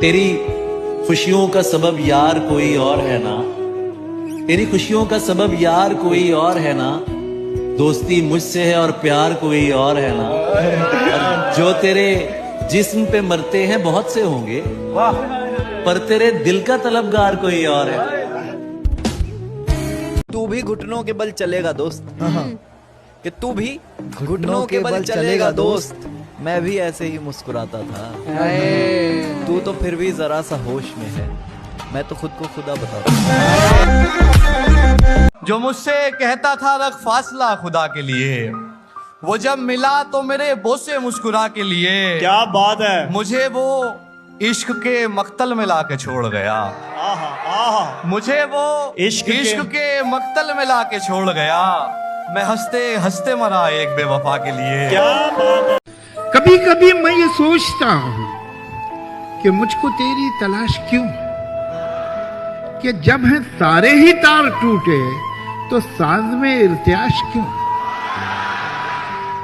तेरी खुशियों का सबब यार कोई और है ना, तेरी खुशियों का सबब यार कोई और है ना, दोस्ती मुझसे है और प्यार कोई और है ना। और जो तेरे जिस्म पे मरते हैं बहुत से होंगे, पर तेरे दिल का तलबगार कोई और है। तू भी घुटनों के बल चलेगा दोस्त, कि तू भी घुटनों के बल चलेगा दोस्त। मैं भी ऐसे ही मुस्कुराता था, तू तो फिर भी जरा सा होश में है, मैं तो खुद को खुदा बताता हूँ। जो मुझसे कहता था रख फासला खुदा के लिए, वो जब मिला तो मेरे बोसे मुस्कुरा के लिए। क्या बात है। मुझे वो इश्क के मक्तल में लाके छोड़ गया। मुझे वो इश्क के मक्तल में लाके छोड़ गया। मैं हंसते हंसते मरा एक बेवफा के लिए। क्या बात है। कभी कभी मैं ये सोचता हूं कि मुझको तेरी तलाश क्यों, कि जब है सारे ही तार टूटे तो साज में इर्त्याश क्यों।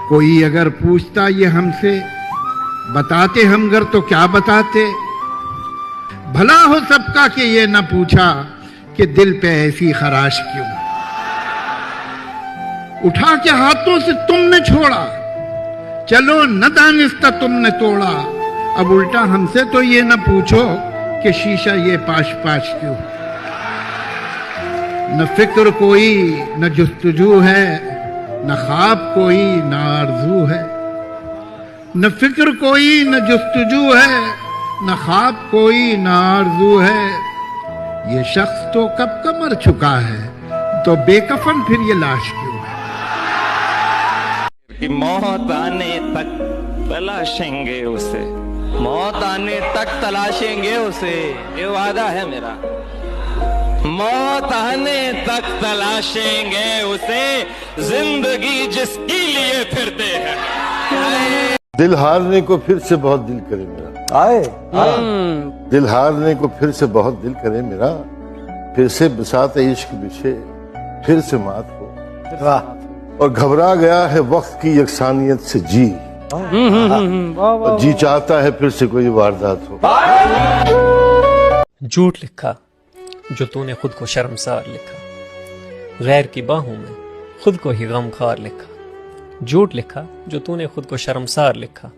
कोई अगर पूछता ये हमसे, बताते हम घर तो क्या बताते। भला हो सबका कि ये न पूछा कि दिल पे ऐसी खराश क्यों। उठा के हाथों से तुमने छोड़ा, चलो न दानिस्ता तुमने तोड़ा। अब उल्टा हमसे तो ये न पूछो कि शीशा ये पाश पाश क्यों। न फिक्र कोई न जुस्तजू है, न ख्वाब कोई न आरज़ू है। न फिक्र कोई न जुस्तजू है, न ख्वाब कोई न आरज़ू है। ये शख्स तो कब का मर चुका है, तो बेकफन फिर ये लाश क्यों है। कि मौत आने तक तलाशेंगे उसे, मौत आने तक तलाशेंगे उसे, ये वादा है मेरा। मौत आने तक तलाशेंगे उसे, जिंदगी जिसके लिए फिरते हैं। दिल हारने को फिर से बहुत दिल करे मेरा। आए दिल हारने को फिर से बहुत दिल करे मेरा। फिर से बिसात इश्क बिछे, फिर से मात हो। और घबरा गया है वक्त की यकसानियत से जी, और जी चाहता है फिर से कोई वारदात हो। झूठ लिखा जो तूने खुद को शर्मसार लिखा, गैर की बाहों में खुद को ही गमखार लिखा। झूठ लिखा जो तूने खुद को शर्मसार लिखा,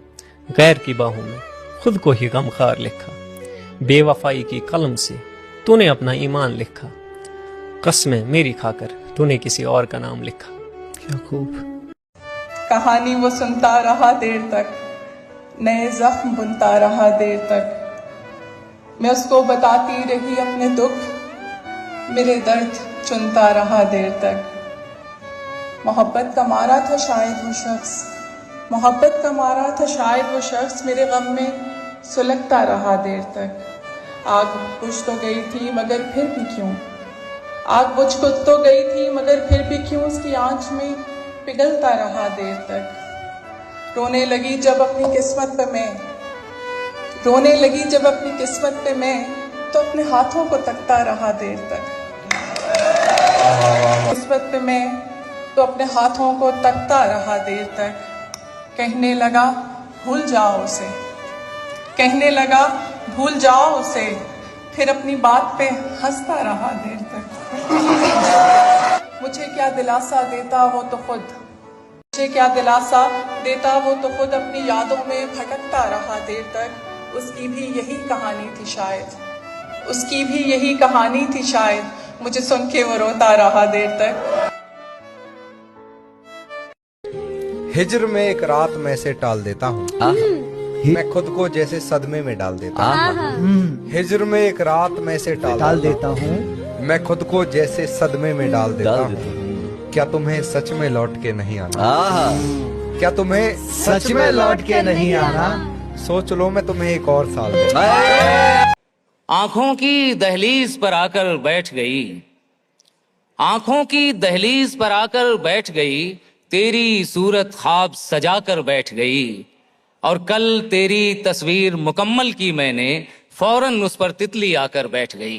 गैर की बाहों में खुद को ही गमखार लिखा। बेवफाई की कलम से तूने अपना ईमान लिखा, कसमें मेरी खाकर तूने किसी और का नाम लिखा। क्या खूब। कहानी वो सुनता रहा देर तक, नए जख्म बुनता रहा देर तक। मैं उसको बताती रही अपने दुख, मेरे दर्द चुनता रहा देर तक। मोहब्बत का मारा था शायद वो शख्स, मोहब्बत का मारा था शायद वो शख्स, मेरे गम में सुलगता रहा देर तक। आग बुझ तो गई थी मगर फिर भी क्यों, आग बुझ तो गई थी मगर फिर भी क्यों उसकी आंच में पिघलता रहा देर तक। रोने लगी जब अपनी किस्मत पे मैं, रोने लगी जब अपनी किस्मत पे मैं, तो अपने हाथों को तकता रहा देर तक। किस्मत पे मैं तो अपने हाथों को तकता रहा देर तक। कहने लगा भूल जाओ उसे, कहने लगा भूल जाओ उसे, फिर अपनी बात पे हंसता रहा देर तक। मुझे क्या दिलासा देता वो तो खुद, मुझे क्या दिलासा देता वो तो खुद, अपनी यादों में भटकता रहा देर तक। उसकी भी यही कहानी थी शायद, उसकी भी यही कहानी थी शायद, मुझे सुन के वो रोता रहा देर तक। हिज्र में एक रात मैं से टाल देता हूँ, मैं खुद को जैसे सदमे में डाल देता हूँ। हिज्र में एक रात मैं से टाल देता हूँ, मैं खुद को जैसे सदमे में डाल देता हूँ। क्या तुम्हें सच में लौट के नहीं आना? क्या तुम्हें सच में लौट के नहीं आना? सोच लो मैं तुम्हें एक और साल दूंगा। आंखों की दहलीज पर आकर बैठ गई, आंखों की दहलीज पर आकर बैठ गई, तेरी सूरत ख्वाब सजा कर बैठ गई। और कल तेरी तस्वीर मुकम्मल की मैंने, फौरन उस पर तितली आकर बैठ गई।